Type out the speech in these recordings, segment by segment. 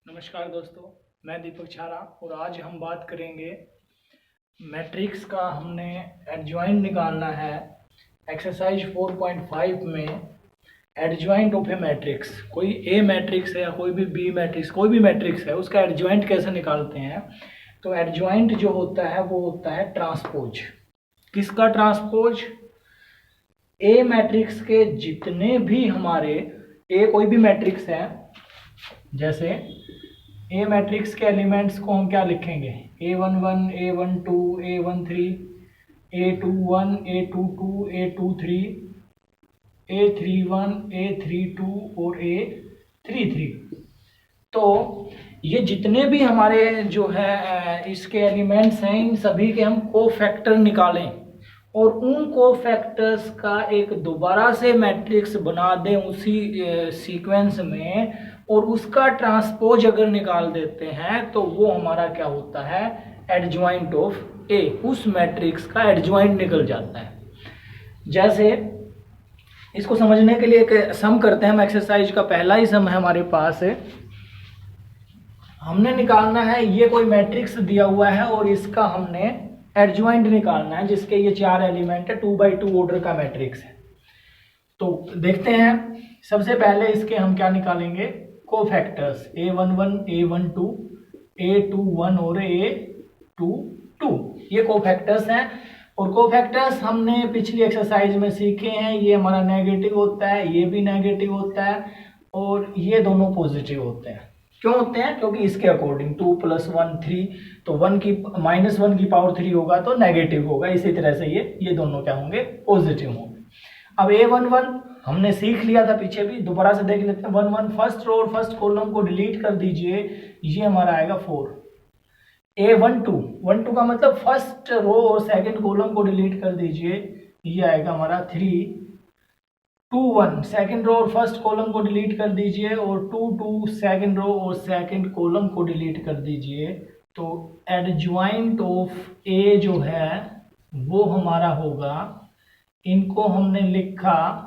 नमस्कार दोस्तों, मैं दीपक छारा और आज हम बात करेंगे मैट्रिक्स का। हमने एडजॉइंट निकालना है। एक्सरसाइज 4.5 में एडजॉइंट ऑफ ए मैट्रिक्स, कोई ए मैट्रिक्स है या कोई भी बी मैट्रिक्स, कोई भी मैट्रिक्स है, उसका एडजॉइंट कैसे निकालते हैं। तो एडजॉइंट जो होता है वो होता है ट्रांसपोज। किसका ट्रांसपोज? ए मैट्रिक्स के जितने भी हमारे ए कोई भी मैट्रिक्स है, जैसे ए मैट्रिक्स के एलिमेंट्स को हम क्या लिखेंगे? A11, A12, A13, A21, A22, A23, A31, A32 और A33। तो ये जितने भी हमारे जो है इसके एलिमेंट्स हैं, इन सभी के हम कोफैक्टर निकालें और उन कोफैक्टर्स का एक दोबारा से मैट्रिक्स बना दें उसी सीक्वेंस में, और उसका ट्रांसपोज अगर निकाल देते हैं तो वो हमारा क्या होता है? एडजॉइंट ऑफ ए। उस मैट्रिक्स का एडजॉइंट निकल जाता है। जैसे इसको समझने के लिए एक सम करते हैं हम। एक्सरसाइज का पहला ही सम है हमारे पास है। हमने निकालना है, ये कोई मैट्रिक्स दिया हुआ है और इसका हमने एडजॉइंट निकालना है, जिसके ये 4 एलिमेंट है, 2x2 ऑर्डर का मैट्रिक्स है। तो देखते हैं, सबसे पहले इसके हम क्या निकालेंगे? कोफैक्टर्स A11, A12, A21 और A22, ये कोफैक्टर्स हैं। और कोफैक्टर्स हमने पिछली एक्सरसाइज में सीखे हैं। ये हमारा नेगेटिव होता है, ये भी नेगेटिव होता है और ये दोनों पॉजिटिव होते हैं। क्यों होते हैं? क्योंकि इसके अकॉर्डिंग 2 + 1 3, तो 1 की -1 की पावर 3 होगा तो नेगेटिव होगा। इसी तरह से ये दोनों क्या होंगे? पॉजिटिव होंगे। अब A11 हमने सीख लिया था पीछे भी, दोबारा से देख लेते हैं। 1 1 फर्स्ट रो और फर्स्ट कॉलम को डिलीट कर दीजिए, ये हमारा आएगा 4। A12 का मतलब फर्स्ट रो और सेकंड कॉलम को डिलीट कर दीजिए, ये आएगा हमारा 3। 2 1 सेकंड रो और फर्स्ट कॉलम को डिलीट कर दीजिए, और 2 2 सेकंड रो और सेकंड कॉलम को डिलीट कर दीजिए। तो एडजॉइंट ऑफ ए जो है वो हमारा होगा, इनको हमने लिखा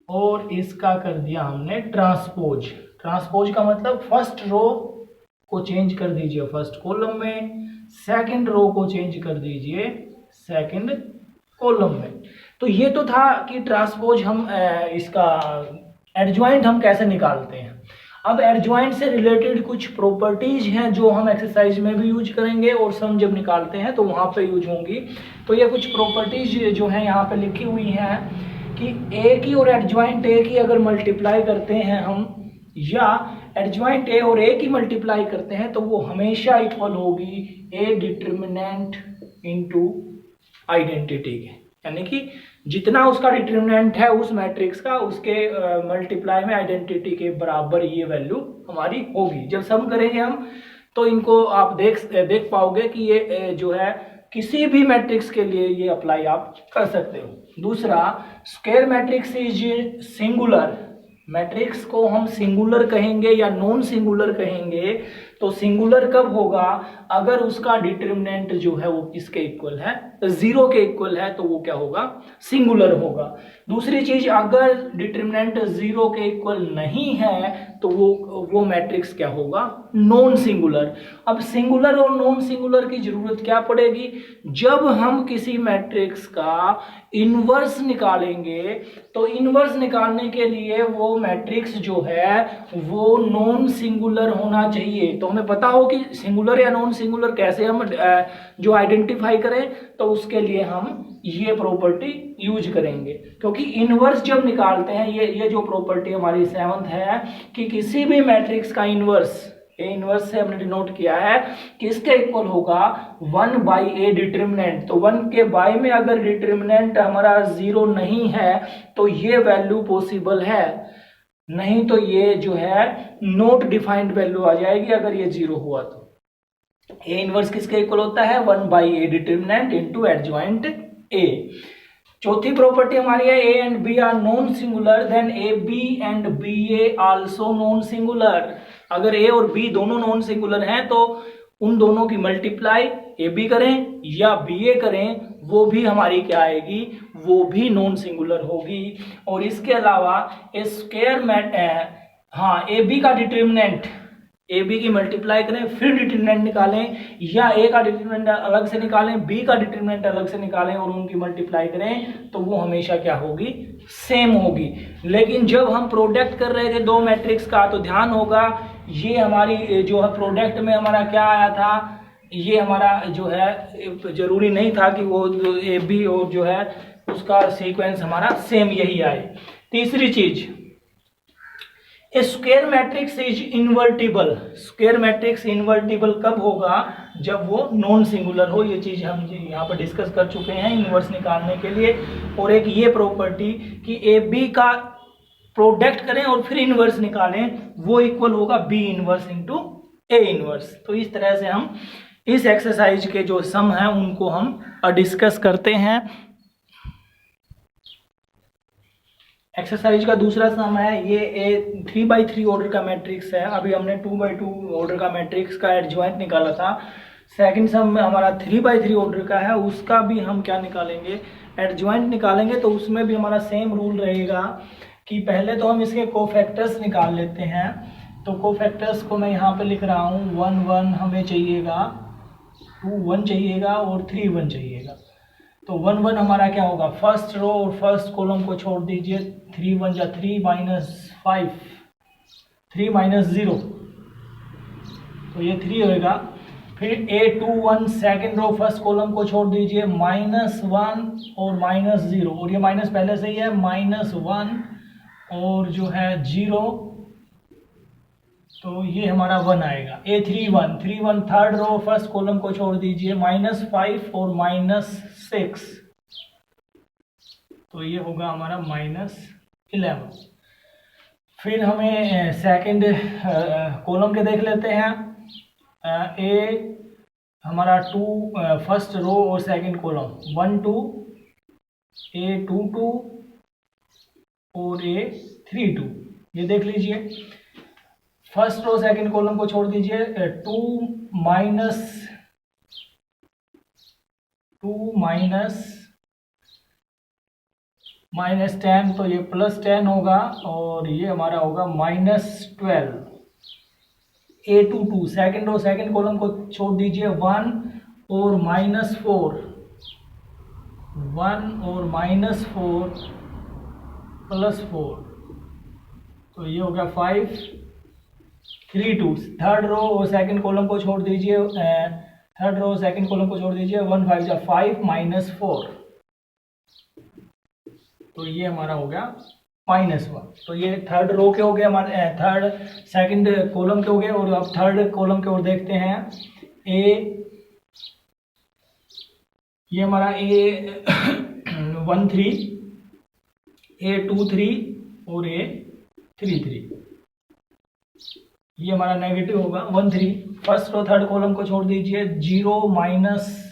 और इसका कर दिया हमने ट्रांसपोज। ट्रांसपोज का मतलब फर्स्ट रो को चेंज कर दीजिए फर्स्ट कॉलम में, सेकंड रो को चेंज कर दीजिए सेकंड कॉलम में। तो ये तो था कि ट्रांसपोज हम इसका एडजॉइंट हम कैसे निकालते हैं। अब एडजॉइंट से रिलेटेड कुछ प्रॉपर्टीज हैं जो हम एक्सरसाइज में भी यूज करेंगे और सम जब निकालते हैं तो वहां पे यूज होंगी। तो ये कुछ प्रॉपर्टीज जो हैं यहाँ पे लिखी हुई हैं कि ए की और एडजॉइंट ए की अगर मल्टीप्लाई करते हैं हम, या एडजॉइंट ए और ए की मल्टीप्लाई करते हैं, तो वो हमेशा इक्वल होगी ए डिटर्मिनेंट इनटू आइडेंटिटी के। यानी कि जितना उसका डिटर्मिनेंट है उस मैट्रिक्स का, उसके मल्टीप्लाई में आइडेंटिटी के बराबर ये वैल्यू हमारी होगी। जब सम करेंगे हम तो इनको आप देख पाओगे कि ये जो है किसी भी मैट्रिक्स के लिए ये अप्लाई आप कर सकते हो। दूसरा, square matrix is singular. Matrix को हम सिंगुलर कहेंगे या नॉन सिंगुलर कहेंगे। तो सिंगुलर कब होगा? अगर उसका डिटर्मिनेंट जो है वो किसके इक्वल है? 0 के इक्वल है, तो वो क्या होगा? सिंगुलर होगा। दूसरी चीज, अगर डिटर्मिनेंट 0 के इक्वल नहीं है तो वो मैट्रिक्स क्या होगा? Non singular. अब सिंगुलर और नॉन सिंगुलर की जरूरत क्या पड़ेगी? जब हम किसी मैट्रिक्स का इनवर्स निकालेंगे, तो इनवर्स निकालने के लिए वो मैट्रिक्स जो है वो नॉन सिंगुलर होना चाहिए। तो हमें पता हो कि सिंगुलर या नॉन सिंगुलर कैसे हम जो आइडेंटिफाई करें, तो उसके लिए हम ये प्रॉपर्टी यूज करेंगे। क्योंकि इनवर्स जब निकालते हैं, ये जो प्रॉपर्टी हमारी 7th है कि किसी भी मैट्रिक्स का इनवर्स, ए इनवर्स से हमने डिनोट किया है कि इसके इक्वल होगा 1/a डिटर्मिनेंट। तो 1 के बाय में अगर डिटर्मिनेंट हमारा 0 नहीं है तो ये वैल्यू पॉसिबल है, नहीं तो ये जो है नॉट डिफाइंड वैल्यू आ जाएगी अगर ये 0 हुआ तो। ए इनवर्स किसके इक्वल होता है? 1/a determinant into adjoint A. चौथी प्रॉपर्टी हमारी है A and B are non singular, then A B and B A also non singular. अगर ए और बी दोनों नॉन सिंगुलर हैं तो उन दोनों की मल्टीप्लाई ए बी करें या बी ए करें, वो भी हमारी क्या आएगी? वो भी नॉन सिंगुलर होगी। और इसके अलावा हाँ, ए बी का डिटर्मिनेंट, ए बी की मल्टीप्लाई करें फिर डिटर्मिनेंट निकालें, या ए का डिटर्मिनेंट अलग से निकालें, बी का डिटर्मिनेंट अलग से निकालें और उनकी मल्टीप्लाई करें, तो वो हमेशा क्या होगी, सेम होगी। लेकिन जब हम प्रोडक्ट कर रहे थे दो मैट्रिक्स का, तो ध्यान होगा ये हमारी जो है प्रोडक्ट में हमारा क्या आया था, ये हमारा जो है जरूरी नहीं था कि वो ए बी और जो है उसका सीक्वेंस हमारा सेम यही आए। तीसरी चीज, a square matrix is invertible. Square matrix invertible कब होगा, जब वो नॉन सिंगुलर हो। ये चीज हम यहाँ पर डिस्कस कर चुके हैं इनवर्स निकालने के लिए। और एक ये प्रॉपर्टी कि ए बी का प्रोडक्ट करें और फिर इनवर्स निकालें, वो इक्वल होगा B inverse into A inverse. तो इस तरह से हम इस एक्सरसाइज के जो सम हैं उनको हम डिस्कस करते हैं। एक्सरसाइज का दूसरा सम है, ये 3x3 ऑर्डर का मैट्रिक्स है। अभी हमने 2x2 ऑर्डर का मैट्रिक्स का एडजॉइंट निकाला था। सेकंड सम में हमारा 3x3 ऑर्डर का है, उसका भी हम क्या निकालेंगे, एडजॉइंट निकालेंगे। तो उसमें भी हमारा सेम रूल रहेगा कि पहले तो हम इसके कोफैक्टर्स निकाल लेते हैं। तो कोफैक्टर्स को मैं यहाँ पे लिख रहा हूँ, 1 1 हमें चाहिएगा, 2 1 चाहिएगा और 3 1 चाहिएगा। तो 1 1 हमारा क्या होगा, फर्स्ट रो और फर्स्ट कॉलम को छोड़ दीजिए, 3 1 जा 3 -5, 3 -0, तो ये 3 होएगा। फिर A2 1 second row first column को छोड़ दीजिए, -1 और -0, और ये माइनस पहले से ही है, -1 और जो है 0, तो ये हमारा 1 आएगा। A3 1 3 1 third row first column को छोड़ दीजिए, -5 और -6, तो ये होगा हमारा -11। फिर हमें सेकंड कॉलम के देख लेते हैं। ए हमारा 2 फर्स्ट रो और सेकंड कॉलम 1 2, A2 2 और A3 2, ये देख लीजिए। फर्स्ट रो सेकंड कॉलम को छोड़ दीजिए, 2 -10, तो ये +10 होगा और ये हमारा होगा -12। A2 2 second row second column को छोड़ दीजिए, 1 और -4, 1 और -4 +4, तो ये हो गया 5 3 2। थर्ड रो और सेकंड कॉलम को छोड़ दीजिए, 1 5 जा 5 -4, तो ये हमारा हो गया -1। तो ये थर्ड रो के हो गए हमारे, थर्ड सेकंड कॉलम के हो गए। और अब थर्ड कॉलम के ओर देखते हैं। ये हमारा A1 3, A2 3 और A3 3, ये हमारा नेगेटिव होगा 1 3। फर्स्ट रो थर्ड कॉलम को छोड़ दीजिए, 0 -6।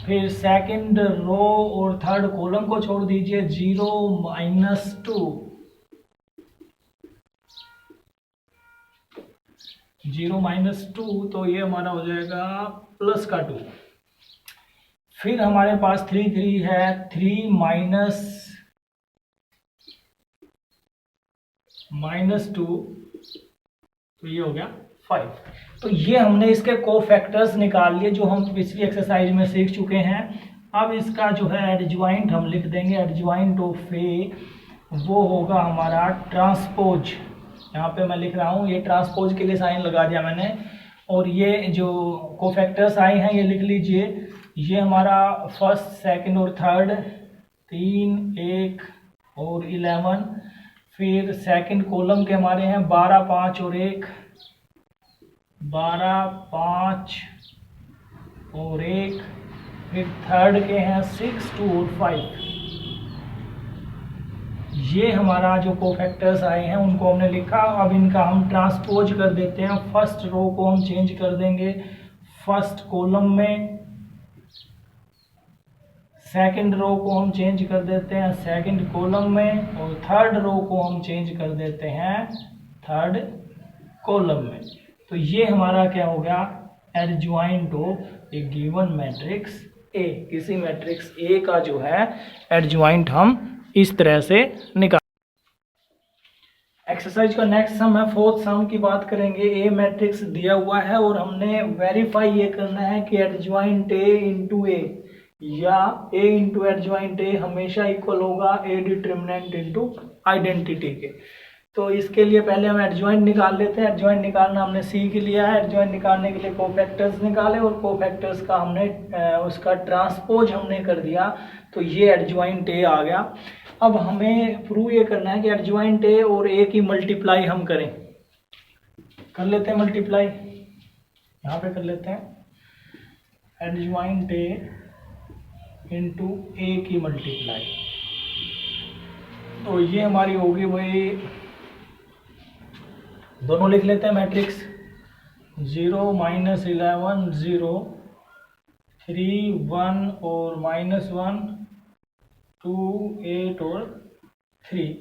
फिर सेकंड रो और थर्ड कॉलम को छोड़ दीजिए, 0 -2, 0 -2, तो ये हमारा हो जाएगा +2। फिर हमारे पास 3 3 है, 3 -2, तो ये हो गया 5। तो ये हमने इसके कोफैक्टर्स निकाल लिए जो हम पिछली एक्सरसाइज में सीख चुके हैं। अब इसका जो है एडजॉइंट हम लिख देंगे, एडजॉइंट ऑफ ए वो होगा हमारा ट्रांसपोज। यहाँ पे मैं लिख रहा हूँ, ये ट्रांसपोज के लिए साइन लगा दिया मैंने। और ये जो कोफैक्टर्स आए हैं ये लिख लीजिए। ये हमारा फर्स्ट सेकंड और थर्ड 3 1 और 11। फिर सेकंड कॉलम के हमारे हैं 12 5 और 1, 12 5 और 1। फिर थर्ड के हैं 6 2 और 5। ये हमारा जो कोफैक्टर्स आए हैं उनको हमने लिखा। अब इनका हम ट्रांसपोज कर देते हैं। फर्स्ट रो को हम चेंज कर देंगे फर्स्ट कॉलम में, सेकंड रो को हम चेंज कर देते हैं सेकंड कॉलम में, और थर्ड रो को हम चेंज कर देते हैं थर्ड कॉलम में। तो ये हमारा क्या हो गया, adjoint of A given matrix A, किसी मैट्रिक्स ए का जो है एडजॉइंट हम इस तरह से निकाल। एक्सरसाइज का नेक्स्ट सम है, फोर्थ सम की बात करेंगे। ए मैट्रिक्स दिया हुआ है और हमने वेरीफाई ये करना है कि एडजॉइंट ए इंटू ए या ए इंटू एडजॉइंट ए हमेशा इक्वल होगा ए डिटर्मिनेंट इंटू आइडेंटिटी के। तो इसके लिए पहले हम एडजॉइंट निकाल लेते हैं। एडजॉइंट निकालना हमने सीख लिया है। एडजॉइंट निकालने के लिए कोफैक्टर्स निकाले और कोफैक्टर्स का हमने उसका ट्रांसपोज हमने कर दिया, तो ये एडजॉइंट ए आ गया। अब हमें प्रूव ये करना है कि एडजॉइंट ए और ए की मल्टीप्लाई हम करें। कर लेते हैं मल्टीप्लाई, यहाँ पे कर लेते हैं एडजॉइंट ए इंटू ए की मल्टीप्लाई। तो ये हमारी होगी वही, दोनों लिख लेते हैं मैट्रिक्स 0 -11 0 3 1 और -1 2 8 और 3।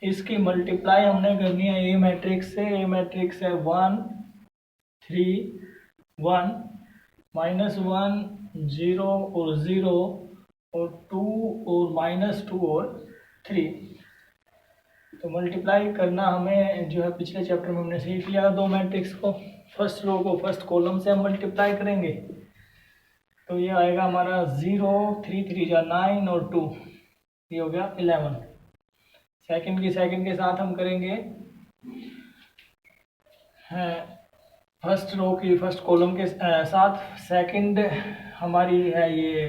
इसकी मल्टीप्लाई हमने करनी है ए मैट्रिक्स से। ए मैट्रिक्स है 1 3 1 -1 0 और 0 और 2 और -2 और 3। तो मल्टीप्लाई करना हमें जो है पिछले चैप्टर में हमने सीख लिया दो मैट्रिक्स को। फर्स्ट रो को फर्स्ट कॉलम से हम मल्टीप्लाई करेंगे, तो ये आएगा हमारा 0 3 3 जा 9 और 2, ये हो गया 11। सेकंड के साथ हम करेंगे फर्स्ट रो की फर्स्ट कॉलम के साथ। सेकंड हमारी है ये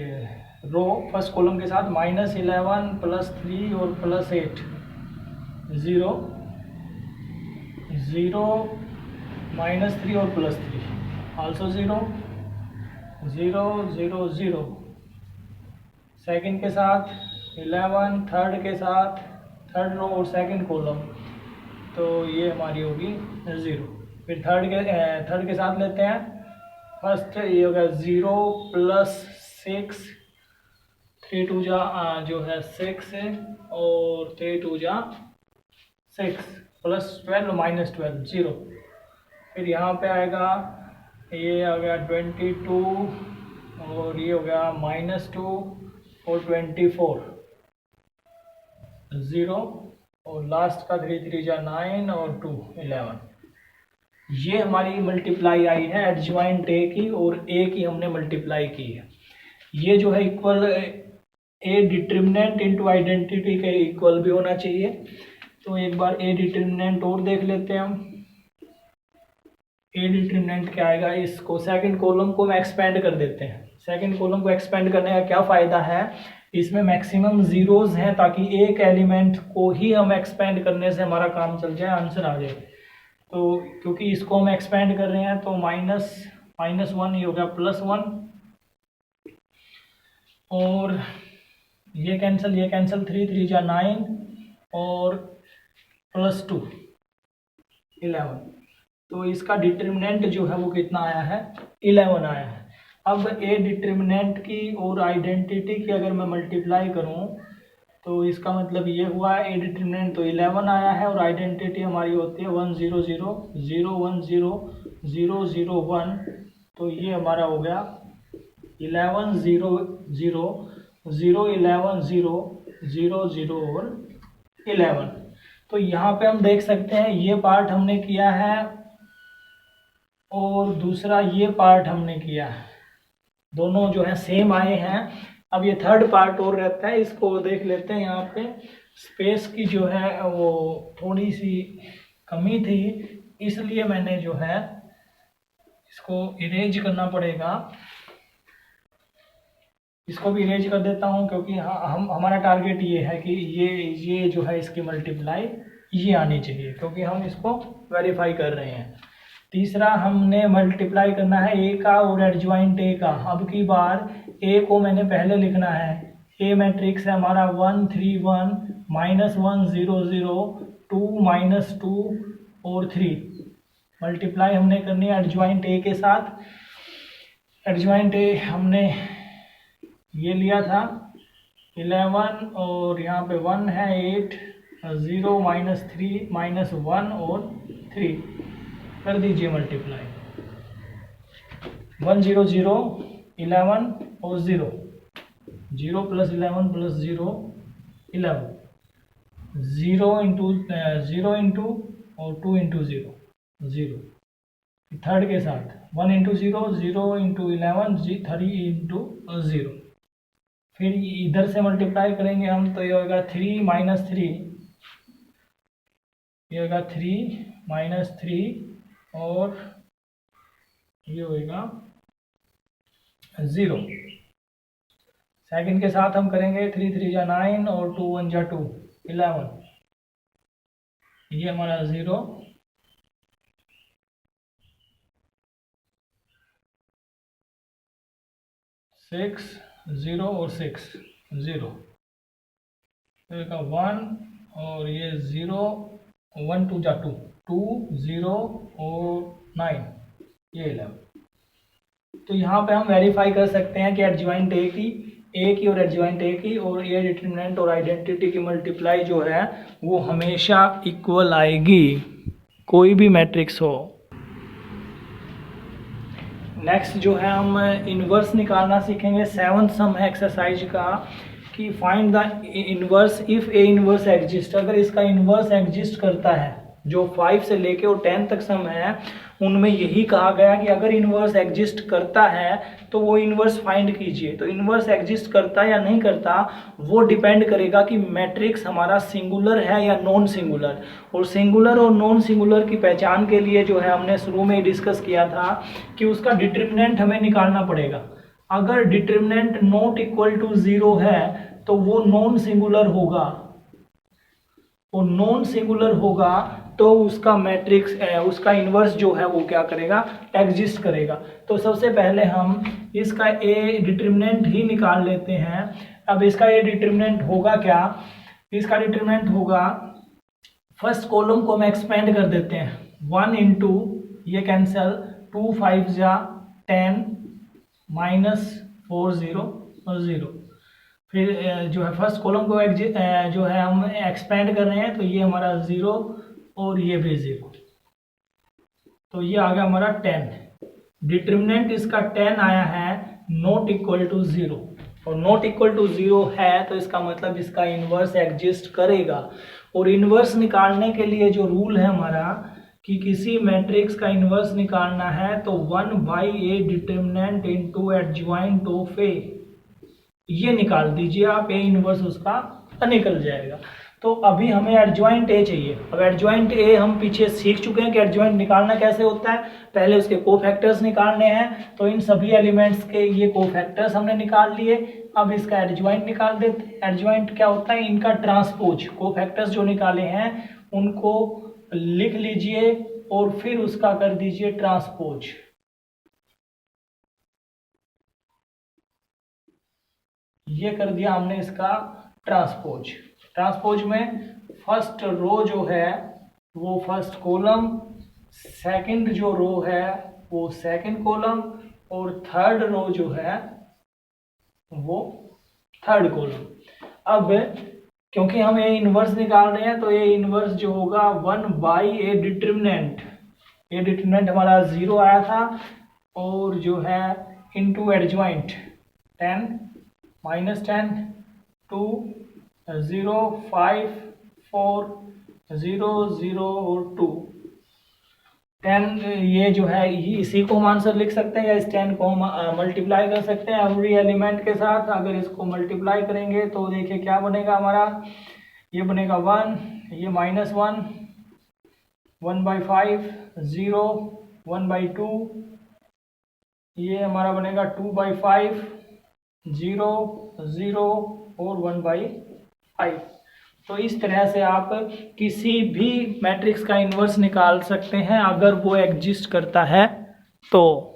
रो फर्स्ट कॉलम के साथ -11 +3 और +8 0 0 -3 और +3 आल्सो 0 0 0 0। सेकंड के साथ 11, थर्ड के साथ थर्ड रो और सेकंड कॉलम, तो ये हमारी होगी 0। फिर थर्ड के साथ लेते हैं फर्स्ट, ये होगा 0 +6 3 2 जा जो है 6 है और 3 2 जा 6 +12 -12 0। फिर यहाँ पे आएगा, ये आ गया 22 और ये हो गया -2 और 24 0 और लास्ट का 3 3 जा 9 और 2 11। ये हमारी मल्टीप्लाई आई है एडजॉइंट ए की, और ए की हमने मल्टीप्लाई की है। ये जो है इक्वल ए डिटर्मिनेंट इंटू आइडेंटिटी के इक्वल भी होना चाहिए। तो एक बार ए डिटर्मिनेंट और देख लेते हैं हम। ए डिटर्मिनेंट क्या आएगा, इसको सेकंड कॉलम को हम एक्सपेंड कर देते हैं। सेकंड कॉलम को एक्सपेंड करने का क्या फ़ायदा है, इसमें मैक्सिमम जीरोज हैं ताकि एक एलिमेंट को ही हम एक्सपेंड करने से हमारा काम चल जाए, आंसर आ जाए। तो क्योंकि इसको हम एक्सपेंड कर रहे हैं तो -1 ये हो गया +1 और ये कैंसिल 3 3 जा 9 और +2 11। तो इसका डिटर्मिनेंट जो है वो कितना आया है, 11 आया है। अब ए डिटर्मिनेंट की और आइडेंटिटी की अगर मैं मल्टीप्लाई करूं तो इसका मतलब ये हुआ ए डिटर्मिनेंट तो 11 आया है और आइडेंटिटी हमारी होती है 1 0 0 0 1 0 0 0 1। तो ये हमारा हो गया 11 0 0 0 11 0 0 0 और 11। तो यहाँ पे हम देख सकते हैं ये पार्ट हमने किया है और दूसरा ये पार्ट हमने किया है, दोनों जो है सेम आए हैं। अब ये थर्ड पार्ट और रहता है, इसको देख लेते हैं। यहाँ पे स्पेस की जो है वो थोड़ी सी कमी थी, इसलिए मैंने जो है इसको इरेज करना पड़ेगा। इसको भी इरेज कर देता हूँ क्योंकि हमारा टारगेट ये है कि ये जो है इसकी मल्टीप्लाई ये आनी चाहिए, क्योंकि हम इसको वेरीफाई कर रहे हैं। तीसरा हमने मल्टीप्लाई करना है ए का और एडजॉइंट ए का। अब की बार ए को मैंने पहले लिखना है। ए मैट्रिक्स है हमारा 1 3 1 -1 0 0 2 -2 और 3। मल्टीप्लाई हमने करनी है एडजॉइंट ए के साथ। एडजॉइंट ए हमने ये लिया था 11 और यहाँ पे 1 है 8 0 -3 -1 और 3। कर दीजिए मल्टीप्लाई 1 0 0 11 और 0। 0 + 11 + 0 11, 0 इंटू और 2 इंटू 0 0, थर्ड के साथ 1 इंटू 0 0 इंटू 11 3 इंटू 0, फिर इधर से मल्टीप्लाई करेंगे हम तो ये होगा 3 - 3, ये होगा 3 - 3 और ये होगा 0। सेकंड के साथ हम करेंगे 3 3 जा 9 और 2 1 जा 2 11, ये हमारा 0, 6 0 और 6 0, तो का 1 और ये 0 1 2 जा 2 2 0 और 9 ये 11। तो यहाँ पे हम वेरीफाई कर सकते हैं कि एडजॉइंट एक ही और एडजॉइंट एक ही, और ये डिटरमिनेंट और आइडेंटिटी की मल्टीप्लाई जो है वो हमेशा इक्वल आएगी, कोई भी मैट्रिक्स हो। नेक्स्ट जो है हम इन्वर्स निकालना सीखेंगे। 7th सम है एक्सरसाइज का कि find the inverse if A inverse exist. अगर इसका इन्वर्स एग्जिस्ट करता है, जो 5 से लेके और 10 तक सम है उनमें यही कहा गया कि अगर इन्वर्स एग्जिस्ट करता है तो वो इन्वर्स फाइंड कीजिए। तो इन्वर्स एग्जिस्ट करता या नहीं करता वो डिपेंड करेगा कि मैट्रिक्स हमारा सिंगुलर है या नॉन सिंगुलर। और सिंगुलर और नॉन सिंगुलर की पहचान के लिए जो है हमने शुरू में डिस्कस किया था कि उसका डिटरमिनेंट हमें निकालना पड़ेगा। अगर डिटरमिनेंट नॉट इक्वल टू 0 है तो वो नॉन सिंगुलर होगा, और नॉन सिंगुलर होगा तो उसका मैट्रिक्स उसका इन्वर्स जो है वो क्या करेगा, एग्जिस्ट करेगा। तो सबसे पहले हम इसका ए डिटरमिनेंट ही निकाल लेते हैं। अब इसका ए डिटरमिनेंट होगा क्या, इसका डिटरमिनेंट होगा, फर्स्ट कॉलम को हम एक्सपेंड कर देते हैं, 1 इंटू ये कैंसिल 2 5 जा 10 -4 0 और 0, फिर जो है फर्स्ट कॉलम को जो है हम एक्सपेंड कर रहे हैं तो ये हमारा 0 और ये भी 0, तो ये आ गया हमारा 10। डिटरमिनेंट इसका 10 आया है, नॉट इक्वल टू 0, और नॉट इक्वल टू 0 है तो इसका मतलब इसका इन्वर्स एग्जिस्ट करेगा। और इन्वर्स निकालने के लिए जो रूल है हमारा कि किसी मैट्रिक्स का इन्वर्स निकालना है तो 1/a determinant into adjoint of A, ये निकाल दीजिए आप, ए इन्वर्स उसका निकल जाएगा। तो अभी हमें एडजॉइंट ए चाहिए। अब एडजॉइंट ए हम पीछे सीख चुके हैं कि एडजॉइंट निकालना कैसे होता है, पहले उसके कोफैक्टर्स निकालने हैं, तो इन सभी एलिमेंट्स के ये कोफैक्टर्स हमने निकाल लिए। अब इसका एडजॉइंट निकाल देते हैं। एडजॉइंट क्या होता है, इनका ट्रांसपोज, कोफैक्टर्स जो निकाले हैं उनको लिख लीजिए और फिर उसका कर दीजिए ट्रांसपोज। ये कर दिया हमने इसका ट्रांसपोज। ट्रांसपोज में फर्स्ट रो जो है वो फर्स्ट कॉलम, सेकंड जो रो है वो सेकंड कॉलम, और थर्ड रो जो है वो थर्ड कॉलम। अब क्योंकि हम ए इन्वर्स निकाल रहे हैं तो ए इन्वर्स जो होगा 1/a डिटरमिनेंट, ए डिटरमिनेंट हमारा 0 आया था, और जो है इनटू एडजॉइंट 10 -10 2 0 5 4 0 0 और 2 10, ये जो है इसी को हम आंसर लिख सकते हैं या इस 10 को हम मल्टीप्लाई कर सकते हैं एवरी एलिमेंट के साथ। अगर इसको मल्टीप्लाई करेंगे तो देखिए क्या बनेगा हमारा, ये बनेगा 1, ये -1 1/5 0 1/2, ये हमारा बनेगा 2/5 0 0 और 1/5। तो इस तरह से आप किसी भी मैट्रिक्स का इन्वर्स निकाल सकते हैं अगर वो एग्जिस्ट करता है तो।